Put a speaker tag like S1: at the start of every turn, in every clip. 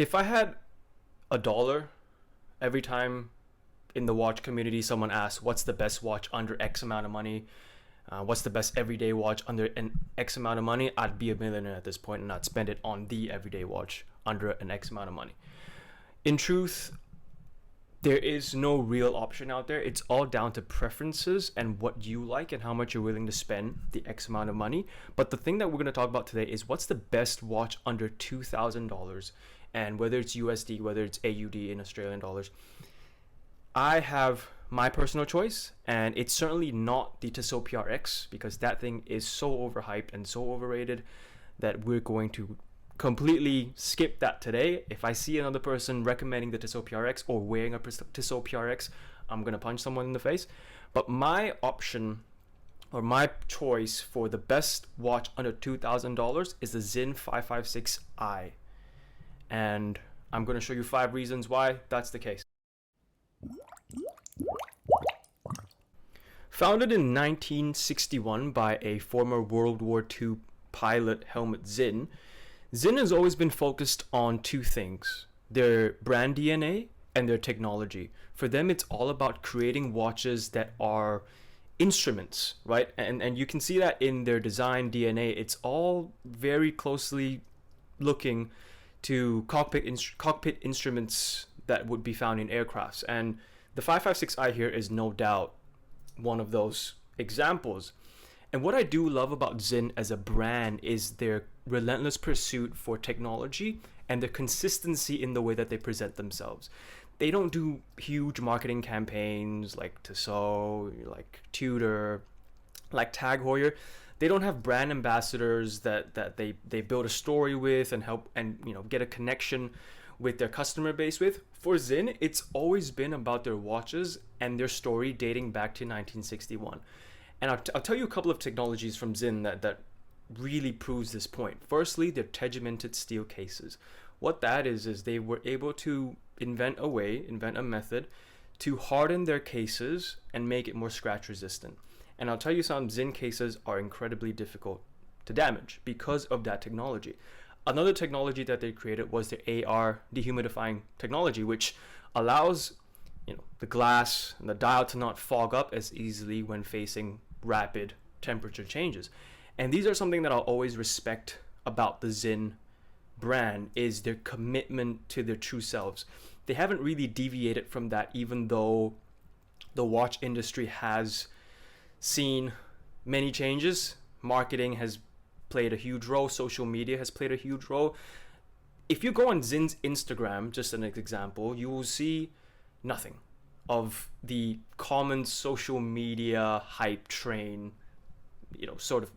S1: If I had a dollar every time in the watch community someone asks what's the best watch under X amount of money, what's the best everyday watch under an X amount of money, I'd be a millionaire at this point and I'd spend it on the everyday watch under an X amount of money. In truth, there is no real option out there. It's all down to preferences and what you like and how much you're willing to spend the X amount of money. But the thing that we're going to talk about today is what's the best watch under $2,000, and whether it's USD, whether it's AUD in Australian dollars. I have my personal choice, and it's certainly not the Tissot PRX, because that thing is so overhyped and so overrated that we're going to completely skip that today. If I see another person recommending the Tissot PRX or wearing a Tissot PRX, I'm going to punch someone in the face. But my option, or my choice for the best watch under $2,000 is the Sinn 556i. And I'm going to show you 5 reasons why that's the case. Founded in 1961 by a former World War II pilot, Helmut Sinn, Sinn has always been focused on 2 things: their brand DNA and their technology. For them, it's all about creating watches that are instruments, right? And you can see that in their design DNA. It's all very closely looking to cockpit instruments that would be found in aircrafts. And the 556i here is no doubt one of those examples. And what I do love about Sinn as a brand is their relentless pursuit for technology and the consistency in the way that they present themselves. They don't do huge marketing campaigns like Tissot, like Tudor, like Tag Heuer. They don't have brand ambassadors that they build a story with and help and get a connection with their customer base with. For Sinn, it's always been about their watches and their story dating back to 1961. And I'll tell you a couple of technologies from Sinn that really proves this point. Firstly, their tegimented steel cases. What that is they were able to invent a method to harden their cases and make it more scratch resistant. And I'll tell you, some Sinn cases are incredibly difficult to damage because of that technology. Another technology that they created was the AR dehumidifying technology, which allows the glass and the dial to not fog up as easily when facing rapid temperature changes. And these are something that I'll always respect about the Sinn brand, is their commitment to their true selves. They haven't really deviated from that, even though the watch industry has seen many changes. Marketing has played a huge role. Social media has played a huge role. If you go on Sinn's Instagram, just an example, you will see nothing of the common social media hype train, sort of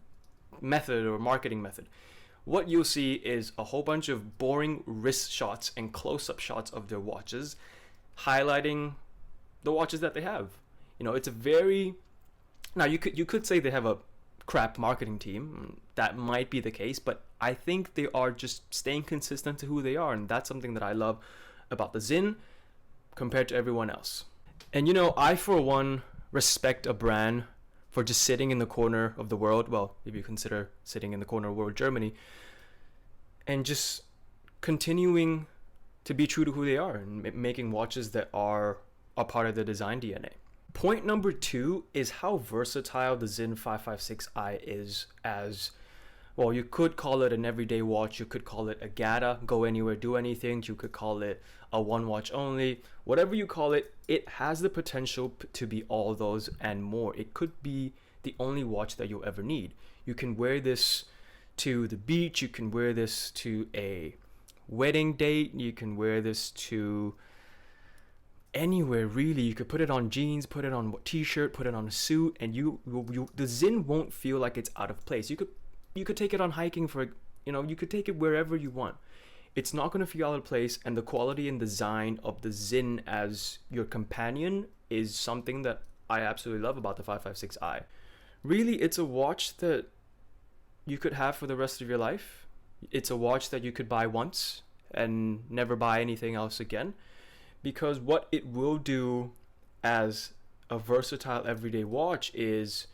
S1: method or marketing method. What you'll see is a whole bunch of boring wrist shots and close-up shots of their watches, highlighting the watches that they have. It's a very... Now, you could say they have a crap marketing team. That might be the case, but I think they are just staying consistent to who they are, and that's something that I love about the Sinn compared to everyone else. And I for one respect a brand for just sitting in the corner of the world, well, if you consider sitting in the corner of world Germany, and just continuing to be true to who they are and making watches that are a part of their design DNA. Point number 2 is how versatile the Sinn 556i is as, well, you could call it an everyday watch, you could call it a GATA, go anywhere, do anything, you could call it a one watch only, whatever you call it, it has the potential to be all those and more. It could be the only watch that you'll ever need. You can wear this to the beach, you can wear this to a wedding date, you can wear this to anywhere really. You could put it on jeans, put it on a t-shirt, put it on a suit, and the Sinn won't feel like it's out of place. You could take it on hiking you could take it wherever you want. It's not going to feel out of place, and the quality and design of the Sinn as your companion is something that I absolutely love about the 556i. Really, it's a watch that you could have for the rest of your life. It's a watch that you could buy once and never buy anything else again, because what it will do as a versatile everyday watch is,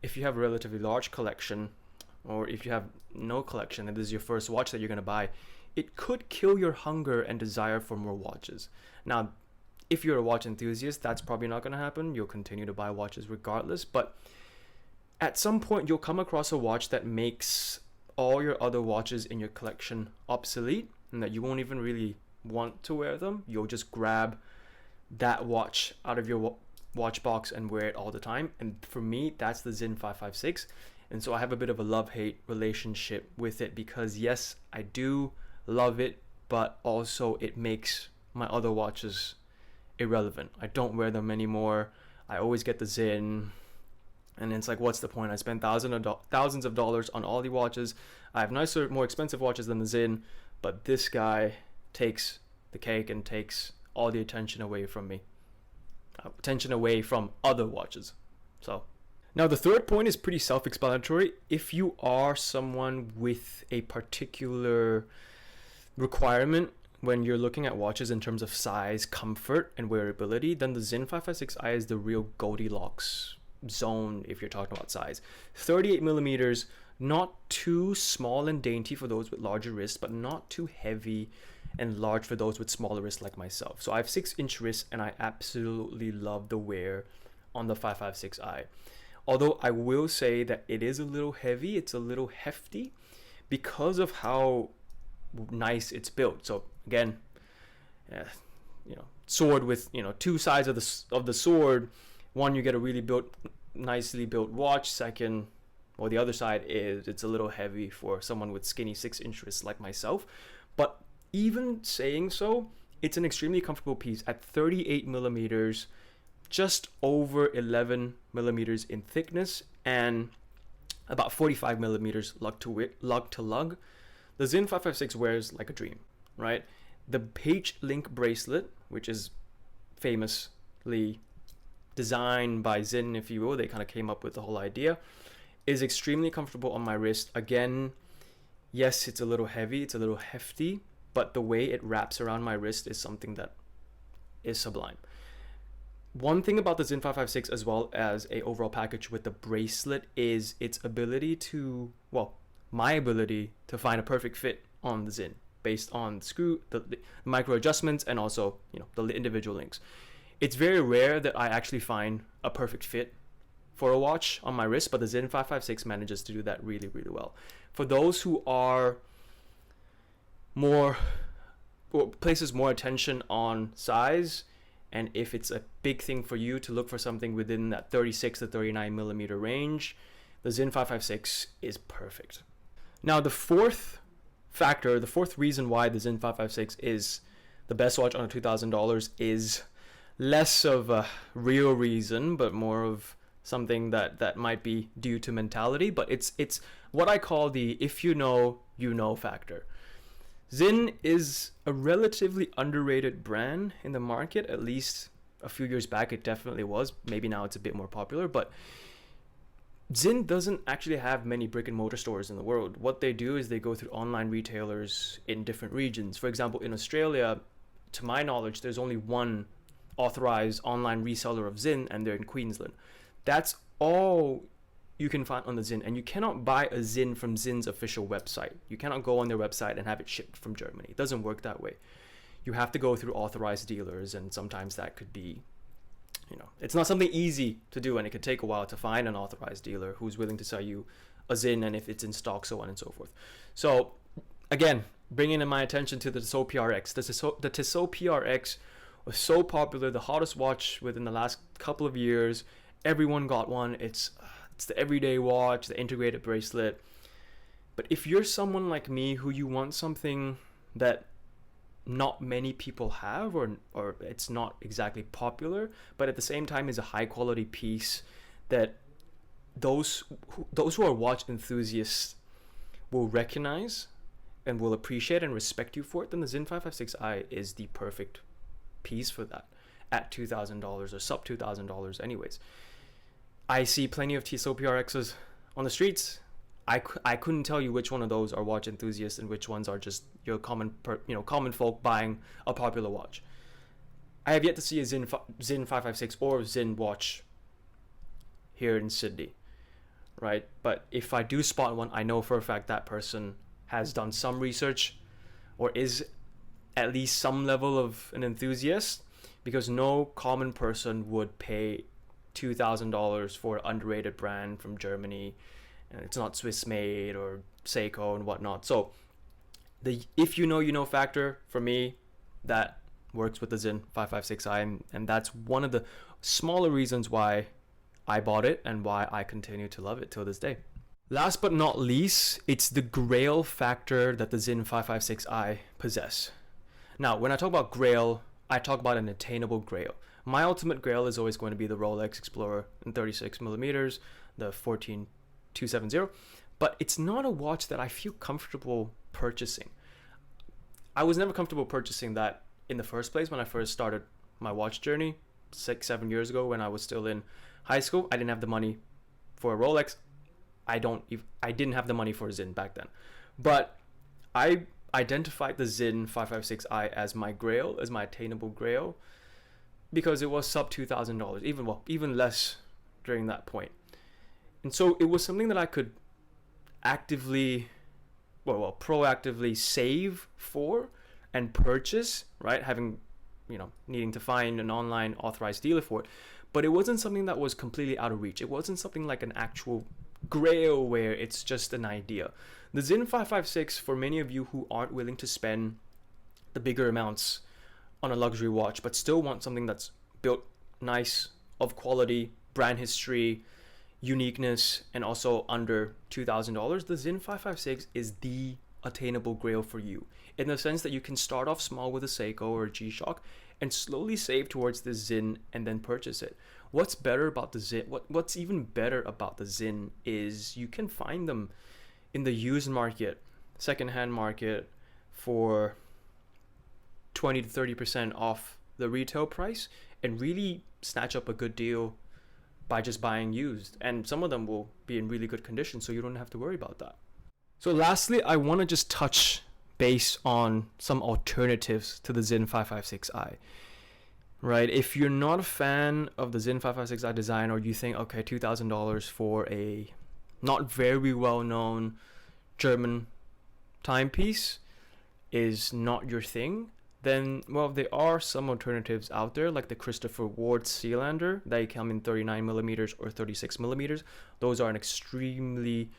S1: if you have a relatively large collection, or if you have no collection and this is your first watch that you're going to buy, it could kill your hunger and desire for more watches. Now, if you're a watch enthusiast, that's probably not going to happen. You'll continue to buy watches regardless. But at some point, you'll come across a watch that makes all your other watches in your collection obsolete, and that you won't even really want to wear them. You'll just grab that watch out of your watch box and wear it all the time. And for me, that's the Sinn 556. And so I have a bit of a love-hate relationship with it, because yes, I do love it, but also it makes my other watches irrelevant. I don't wear them anymore. I always get the Sinn, and it's like, what's the point? I spend thousands of dollars on all the watches. I have nicer, more expensive watches than the Sinn, but this guy takes the cake and takes all the attention away from me. Attention away from other watches. So now the third point is pretty self-explanatory. If you are someone with a particular requirement when you're looking at watches in terms of size, comfort, and wearability, then the Sinn 556i is the real Goldilocks zone if you're talking about size. 38 millimeters, not too small and dainty for those with larger wrists, but not too heavy and large for those with smaller wrists like myself. So I have 6-inch wrists, and I absolutely love the wear on the 556i. Although I will say that it is a little heavy, it's a little hefty because of how nice it's built. So again, sword with two sides of the sword. One, you get a really nicely built watch. Second, or the other side is it's a little heavy for someone with skinny 6-inch wrists like myself. But even saying so, it's an extremely comfortable piece at 38 millimeters, just over 11 millimeters in thickness, and about 45 millimeters lug to lug. The Sinn 556 wears like a dream, right? The H-Link bracelet, which is famously designed by Sinn, if you will, they kind of came up with the whole idea, is extremely comfortable on my wrist. Again, yes, it's a little heavy, it's a little hefty, but the way it wraps around my wrist is something that is sublime. One thing about the Sinn 556 as well as a overall package with the bracelet is its ability to, my ability to find a perfect fit on the Sinn based on the micro adjustments, and also, the individual links. It's very rare that I actually find a perfect fit for a watch on my wrist, but the Sinn 556 manages to do that really, really well. For those who are places more attention on size, and if it's a big thing for you to look for something within that 36 to 39 millimeter range, the Sinn 556 is perfect. Now, the fourth reason why the Sinn 556 is the best watch under $2,000 is less of a real reason, but more of something that might be due to mentality. But it's what I call the if you know, you know factor. Sinn is a relatively underrated brand in the market. At least a few years back it definitely was. Maybe now it's a bit more popular, but Sinn doesn't actually have many brick and mortar stores in the world. What they do is they go through online retailers in different regions. For example, in Australia, to my knowledge, there's only one authorized online reseller of Sinn, and they're in Queensland. That's all you can find on the Sinn, and you cannot buy a Sinn from Sinn's official website. You cannot go on their website and have it shipped from Germany. It doesn't work that way. You have to go through authorized dealers, and sometimes that could be, it's not something easy to do, and it could take a while to find an authorized dealer who's willing to sell you a Sinn, and if it's in stock, so on and so forth. So again, bringing in my attention to the Tissot PRX. The Tissot PRX was so popular, the hottest watch within the last couple of years. Everyone got one. It's the everyday watch, the integrated bracelet. But if you're someone like me who you want something that not many people have, or it's not exactly popular, but at the same time is a high quality piece that those who are watch enthusiasts will recognize and will appreciate and respect you for it, then the Sinn 556i is the perfect piece for that at $2,000 or sub $2,000 anyways. I see plenty of Tissot PRXs on the streets. I couldn't tell you which one of those are watch enthusiasts and which ones are just your common folk buying a popular watch. I have yet to see a Sinn 556 or Sinn watch here in Sydney, right? But if I do spot one, I know for a fact that person has done some research or is at least some level of an enthusiast, because no common person would pay $2,000 for an underrated brand from Germany, and it's not Swiss made or Seiko and whatnot. So the if you know you know factor, for me, that works with the Sinn 556i, and that's one of the smaller reasons why I bought it and why I continue to love it till this day. Last but not least, it's the grail factor that the Sinn 556i possess. Now, when I talk about grail, I talk about an attainable grail. My ultimate grail is always going to be the Rolex Explorer in 36 millimeters, the 14270, but it's not a watch that I feel comfortable purchasing. I was never comfortable purchasing that in the first place when I first started my watch journey 6-7 years ago when I was still in high school. I didn't have the money for a Rolex. I didn't have the money for a Sinn back then. But I identified the Sinn 556i as my grail, as my attainable grail, because it was sub $2,000, even less during that point. And so it was something that I could proactively save for and purchase, right? Needing to find an online authorized dealer for it. But it wasn't something that was completely out of reach. It wasn't something like an actual grail where it's just an idea. The Sinn 556, for many of you who aren't willing to spend the bigger amounts on a luxury watch, but still want something that's built nice, of quality, brand history, uniqueness, and also under $2,000, the Sinn 556 is the attainable grail for you, in the sense that you can start off small with a Seiko or a G-Shock and slowly save towards the Sinn and then purchase it. What's better about the Sinn? What's even better about the Sinn is you can find them in the used market, secondhand market, for 20 to 30% off the retail price, and really snatch up a good deal by just buying used. And some of them will be in really good condition, so you don't have to worry about that. So lastly, I want to just touch base on some alternatives to the Sinn 556i. Right? If you're not a fan of the Sinn 556i design, or you think, okay, $2,000 for a not very well-known German timepiece is not your thing, then, well, there are some alternatives out there, like the Christopher Ward Sealander. They come in 39 millimeters or 36 millimeters. Those are an extremely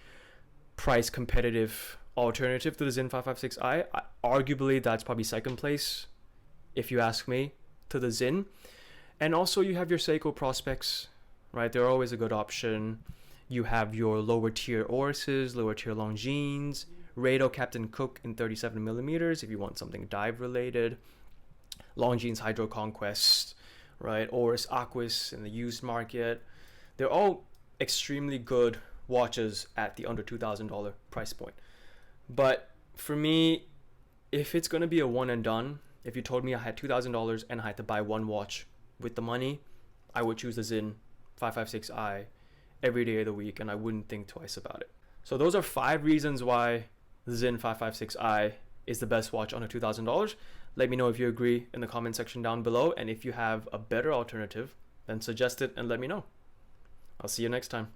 S1: price competitive alternative to the Sinn 556i. Arguably, that's probably second place, if you ask me, to the Sinn. And also you have your Seiko Prospects, right? They're always a good option. You have your lower tier Oruses, lower tier Longines, Rado Captain Cook in 37 millimeters if you want something dive related, Longines Hydro Conquest, right? Orus Aquis in the used market. They're all extremely good watches at the under $2,000 price point. But for me, if it's going to be a one and done, if you told me I had $2,000 and I had to buy one watch with the money, I would choose the Sinn 556i every day of the week, and I wouldn't think twice about it. So those are 5 reasons why the Sinn 556i is the best watch under $2,000. Let me know if you agree in the comment section down below, and if you have a better alternative, then suggest it and let me know. I'll see you next time.